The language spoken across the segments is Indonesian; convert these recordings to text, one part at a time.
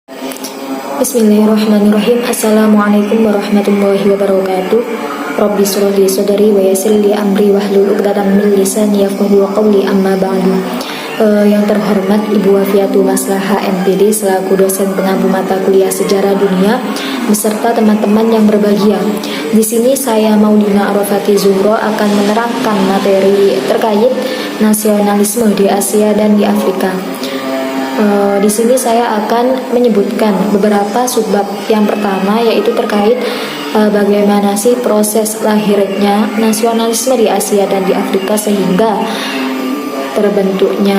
Bismillahirrahmanirrahim. Assalamualaikum warahmatullahi wabarakatuh. Rabbi shrah li sadri wa yassir li amri wahlul 'uqdatam min lisani yafqahu qawli, amma ba'du. Yang terhormat Ibu Wafiatu Maslahah MPD selaku dosen pengampu mata kuliah Sejarah Dunia beserta teman-teman yang berbahagia. Di sini saya Maulina Arafati Zuhro akan menerangkan materi terkait nasionalisme di Asia dan di Afrika. Di sini saya akan menyebutkan beberapa subbab. Yang pertama yaitu terkait bagaimana sih proses lahirnya nasionalisme di Asia dan di Afrika sehingga terbentuknya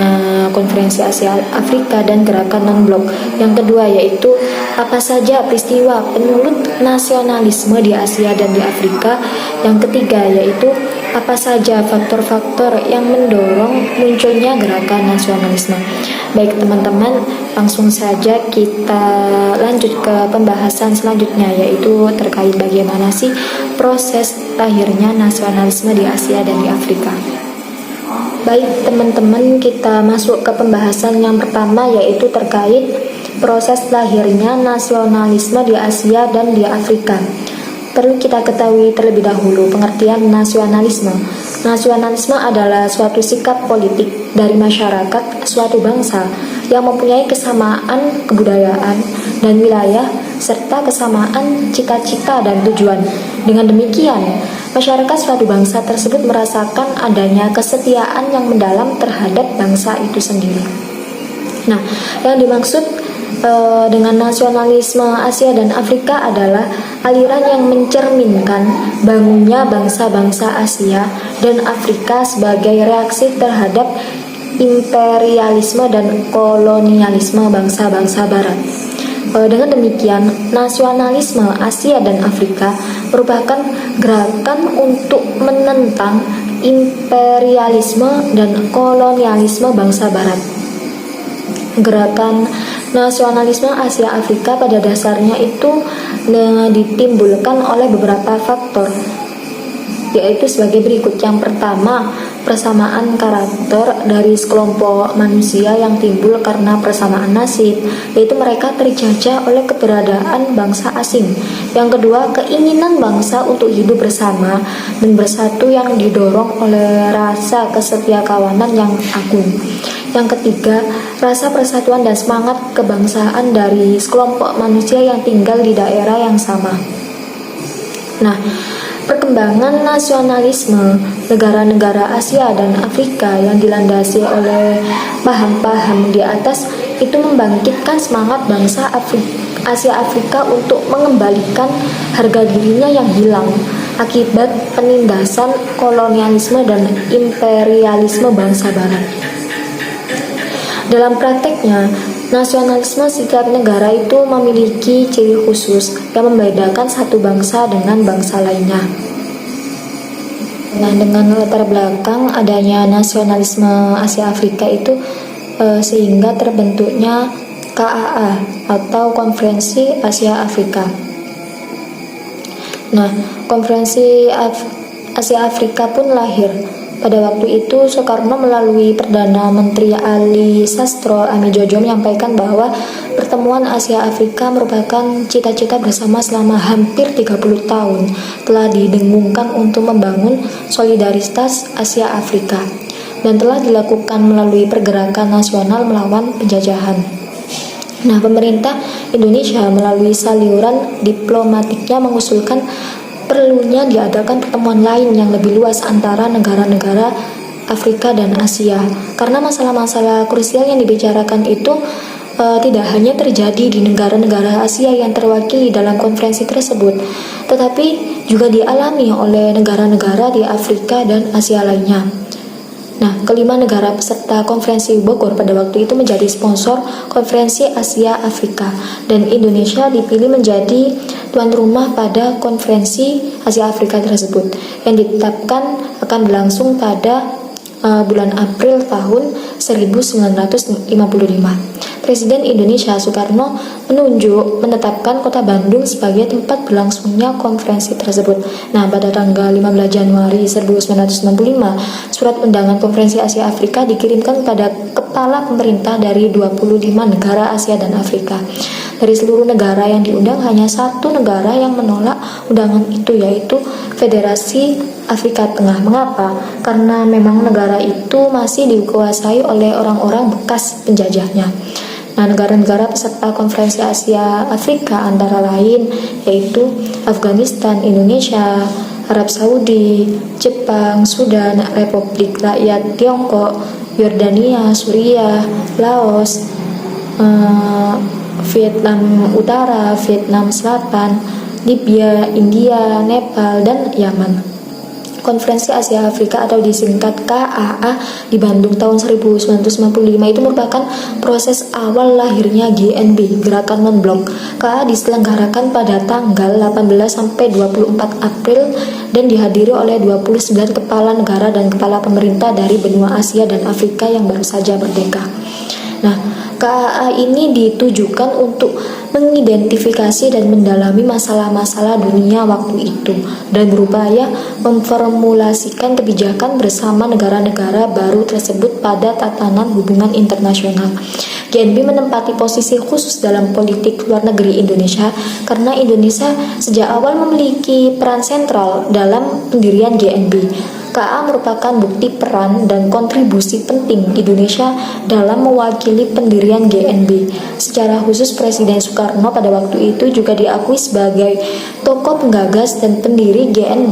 Konferensi Asia Afrika dan gerakan non-blok. Yang kedua yaitu apa saja peristiwa penyulut nasionalisme di Asia dan di Afrika. Yang ketiga yaitu apa saja faktor-faktor yang mendorong munculnya gerakan nasionalisme. Baik teman-teman, langsung saja kita lanjut ke pembahasan selanjutnya yaitu terkait bagaimana sih proses lahirnya nasionalisme di Asia dan di Afrika. Baik teman-teman, kita masuk ke pembahasan yang pertama yaitu terkait proses lahirnya nasionalisme di Asia dan di Afrika. Perlu kita ketahui terlebih dahulu pengertian nasionalisme. Nasionalisme adalah suatu sikap politik dari masyarakat suatu bangsa yang mempunyai kesamaan kebudayaan dan wilayah serta kesamaan cita-cita dan tujuan. Dengan demikian, masyarakat suatu bangsa tersebut merasakan adanya kesetiaan yang mendalam terhadap bangsa itu sendiri. Nah, yang dimaksud dengan nasionalisme Asia dan Afrika adalah aliran yang mencerminkan bangunnya bangsa-bangsa Asia dan Afrika sebagai reaksi terhadap imperialisme dan kolonialisme bangsa-bangsa Barat. Dengan demikian, nasionalisme Asia dan Afrika merupakan gerakan untuk menentang imperialisme dan kolonialisme bangsa Barat. Gerakan nasionalisme Asia Afrika pada dasarnya itu ditimbulkan oleh beberapa faktor, yaitu sebagai berikut. Yang pertama, persamaan karakter dari sekelompok manusia yang timbul karena persamaan nasib, yaitu mereka terjajah oleh keberadaan bangsa asing. Yang kedua, keinginan bangsa untuk hidup bersama dan bersatu yang didorong oleh rasa kesetiakawanan yang agung. Yang ketiga, rasa persatuan dan semangat kebangsaan dari sekelompok manusia yang tinggal di daerah yang sama. Nah, perkembangan nasionalisme negara-negara Asia dan Afrika yang dilandasi oleh paham-paham di atas itu membangkitkan semangat bangsa Asia Afrika untuk mengembalikan harga dirinya yang hilang akibat penindasan kolonialisme dan imperialisme bangsa Barat. Dalam prakteknya, nasionalisme setiap negara itu memiliki ciri khusus yang membedakan satu bangsa dengan bangsa lainnya. Nah, dengan latar belakang adanya nasionalisme Asia Afrika itu sehingga terbentuknya KAA atau Konferensi Asia Afrika. Nah, Konferensi Asia Afrika pun lahir. Pada waktu itu, Soekarno melalui Perdana Menteri Ali Sastro Amijojo menyampaikan bahwa pertemuan Asia Afrika merupakan cita-cita bersama selama hampir 30 tahun telah didengungkan untuk membangun solidaritas Asia Afrika dan telah dilakukan melalui pergerakan nasional melawan penjajahan. Nah, pemerintah Indonesia melalui saluran diplomatiknya mengusulkan perlunya diadakan pertemuan lain yang lebih luas antara negara-negara Afrika dan Asia, karena masalah-masalah krusial yang dibicarakan itu tidak hanya terjadi di negara-negara Asia yang terwakili dalam konferensi tersebut, tetapi juga dialami oleh negara-negara di Afrika dan Asia lainnya. Nah, kelima negara peserta konferensi Bogor pada waktu itu menjadi sponsor konferensi Asia Afrika dan Indonesia dipilih menjadi tuan rumah pada konferensi Asia Afrika tersebut yang ditetapkan akan berlangsung pada bulan April tahun 1955. Presiden Indonesia Soekarno menetapkan kota Bandung sebagai tempat berlangsungnya konferensi tersebut. Nah, pada tanggal 15 Januari 1965, surat undangan konferensi Asia Afrika dikirimkan kepada kepala pemerintah dari 25 negara Asia dan Afrika. Dari seluruh negara yang diundang, hanya satu negara yang menolak undangan itu, yaitu Federasi Afrika Tengah. Mengapa? Karena memang negara itu masih dikuasai oleh orang-orang bekas penjajahnya. Nah, negara-negara peserta Konferensi Asia Afrika antara lain yaitu Afghanistan, Indonesia, Arab Saudi, Jepang, Sudan, Republik Rakyat Tiongkok, Yordania, Suriah, Laos, Vietnam Utara, Vietnam Selatan, Libya, India, Nepal, dan Yaman. Konferensi Asia Afrika atau disingkat KAA di Bandung tahun 1995 itu merupakan proses awal lahirnya GNB, Gerakan Non-Blok. KAA diselenggarakan pada tanggal 18 sampai 24 April dan dihadiri oleh 29 kepala negara dan kepala pemerintah dari benua Asia dan Afrika yang baru saja merdeka. Nah, KAA ini ditujukan untuk mengidentifikasi dan mendalami masalah-masalah dunia waktu itu dan berupaya memformulasikan kebijakan bersama negara-negara baru tersebut pada tatanan hubungan internasional. GNB menempati posisi khusus dalam politik luar negeri Indonesia karena Indonesia sejak awal memiliki peran sentral dalam pendirian GNB. KAA merupakan bukti peran dan kontribusi penting Indonesia dalam mewakili pendirian GNB. Secara khusus Presiden Soekarno pada waktu itu juga diakui sebagai tokoh penggagas dan pendiri GNB.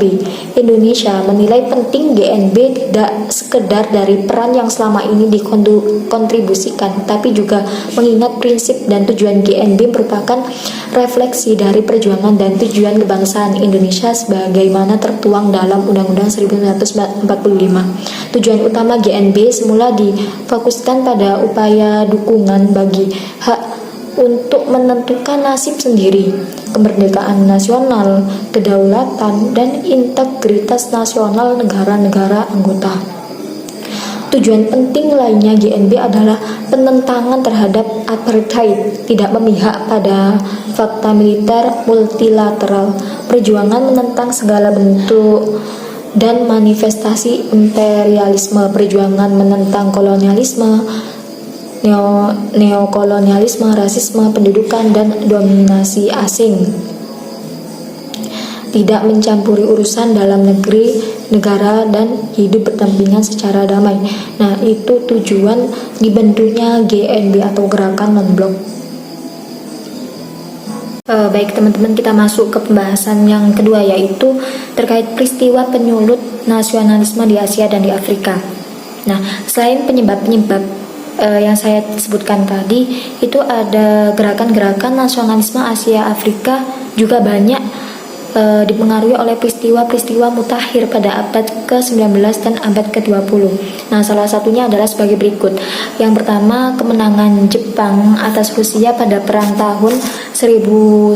Indonesia menilai penting GNB tidak sekedar dari peran yang selama ini dikontribusikan, tapi juga mengingat prinsip dan tujuan GNB merupakan refleksi dari perjuangan dan tujuan kebangsaan Indonesia sebagaimana tertuang dalam Undang-Undang 1945. Tujuan utama GNB semula difokuskan pada upaya dukungan bagi hak untuk menentukan nasib sendiri, kemerdekaan nasional, kedaulatan, dan integritas nasional negara-negara anggota. Tujuan penting lainnya GNB adalah penentangan terhadap apartheid, tidak memihak pada fakta militer multilateral, perjuangan menentang segala bentuk dan manifestasi imperialisme, perjuangan menentang kolonialisme, neokolonialisme, rasisme, pendudukan, dan dominasi asing. Tidak mencampuri urusan dalam negeri, negara, dan hidup berdampingan secara damai. Nah, itu tujuan dibentuknya GNB atau Gerakan Non-Blok. Baik teman-teman, kita masuk ke pembahasan yang kedua, yaitu terkait peristiwa penyulut nasionalisme di Asia dan di Afrika. Nah, selain penyebab-penyebab yang saya sebutkan tadi, itu ada gerakan-gerakan nasionalisme Asia Afrika juga banyak dipengaruhi oleh peristiwa-peristiwa mutakhir pada abad ke-19 dan abad ke-20. Nah, salah satunya adalah sebagai berikut. Yang pertama, kemenangan Jepang atas Rusia pada perang tahun 1905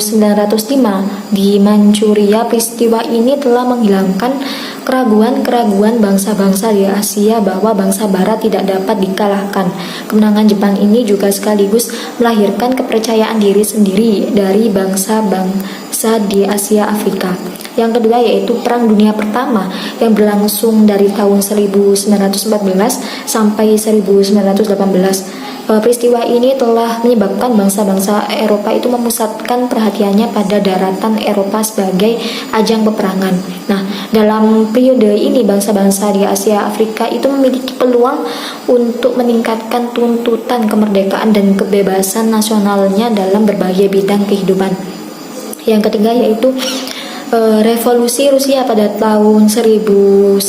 di Manchuria. Peristiwa ini telah menghilangkan keraguan-keraguan bangsa-bangsa di Asia bahwa bangsa Barat tidak dapat dikalahkan. Kemenangan Jepang ini juga sekaligus melahirkan kepercayaan diri sendiri dari bangsa-bangsa di Asia Afrika. Yang kedua yaitu Perang Dunia Pertama yang berlangsung dari tahun 1914 sampai 1918. Peristiwa ini telah menyebabkan bangsa-bangsa Eropa itu memusatkan perhatiannya pada daratan Eropa sebagai ajang peperangan. Nah, dalam periode ini bangsa-bangsa di Asia Afrika itu memiliki peluang untuk meningkatkan tuntutan kemerdekaan dan kebebasan nasionalnya dalam berbagai bidang kehidupan. Yang ketiga yaitu Revolusi Rusia pada tahun 1917.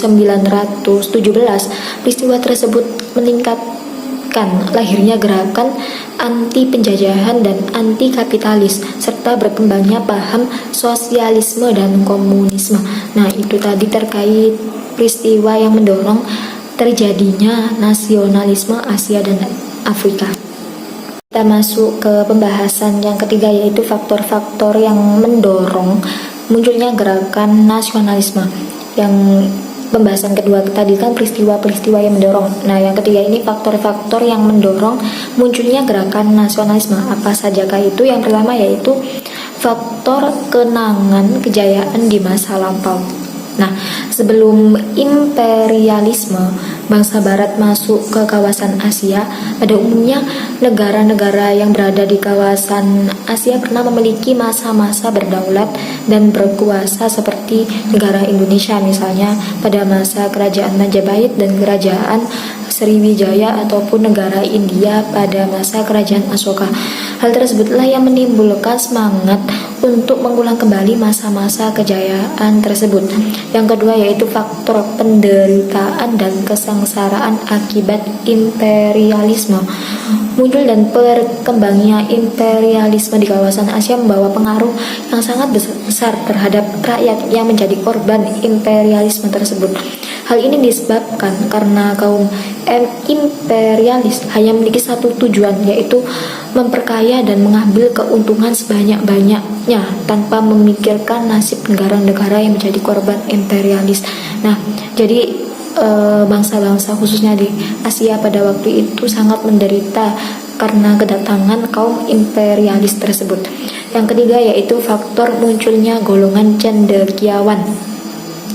Peristiwa tersebut meningkatkan lahirnya gerakan anti penjajahan dan anti kapitalis serta berkembangnya paham sosialisme dan komunisme. Nah, itu tadi terkait peristiwa yang mendorong terjadinya nasionalisme Asia dan Afrika. Kita masuk ke pembahasan yang ketiga yaitu faktor-faktor yang mendorong munculnya gerakan nasionalisme. Yang pembahasan kedua tadi kan peristiwa-peristiwa yang mendorong. Nah, yang ketiga ini faktor-faktor yang mendorong munculnya gerakan nasionalisme. Apa sajakah itu? Yang pertama yaitu faktor kenangan kejayaan di masa lampau. Nah, sebelum imperialisme, bangsa Barat masuk ke kawasan Asia. Pada umumnya, negara-negara yang berada di kawasan Asia pernah memiliki masa-masa berdaulat dan berkuasa seperti negara Indonesia misalnya pada masa Kerajaan Majapahit dan Kerajaan Sriwijaya ataupun negara India pada masa Kerajaan Asoka. Hal tersebutlah yang menimbulkan semangat untuk mengulang kembali masa-masa kejayaan tersebut. Yang kedua yaitu faktor penderitaan dan kesengsaraan akibat imperialisme. Muncul dan berkembangnya imperialisme di kawasan Asia membawa pengaruh yang sangat besar terhadap rakyat yang menjadi korban imperialisme tersebut. Hal ini disebabkan karena kaum imperialis hanya memiliki satu tujuan, yaitu memperkaya dan mengambil keuntungan sebanyak-banyaknya tanpa memikirkan nasib negara-negara yang menjadi korban imperialis. Nah, jadi bangsa-bangsa khususnya di Asia pada waktu itu sangat menderita karena kedatangan kaum imperialis tersebut. Yang ketiga yaitu faktor munculnya golongan cendekiawan.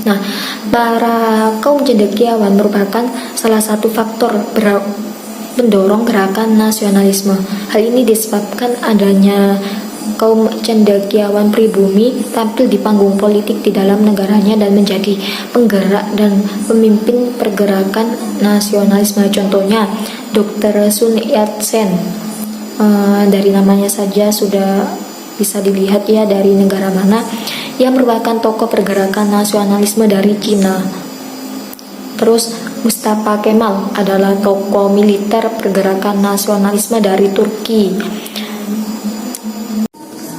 Nah, para kaum cendekiawan merupakan salah satu faktor pendorong gerakan nasionalisme. Hal ini disebabkan adanya kaum cendekiawan pribumi tampil di panggung politik di dalam negaranya dan menjadi penggerak dan pemimpin pergerakan nasionalisme. Contohnya Dr. Sun Yat-sen. Dari namanya saja sudah bisa dilihat ya dari negara mana. Ia merupakan tokoh pergerakan nasionalisme dari Cina. Terus Mustafa Kemal adalah tokoh militer pergerakan nasionalisme dari Turki.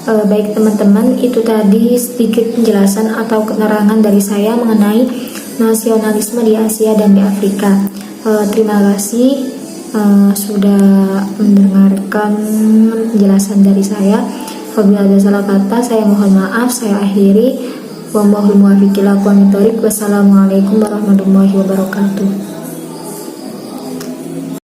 Baik teman-teman, itu tadi sedikit penjelasan atau keterangan dari saya mengenai nasionalisme di Asia dan di Afrika. Terima kasih sudah mendengarkan penjelasan dari saya. Apabila ada salah kata, saya mohon maaf. Saya akhiri. Wassalamualaikum warahmatullahi wabarakatuh.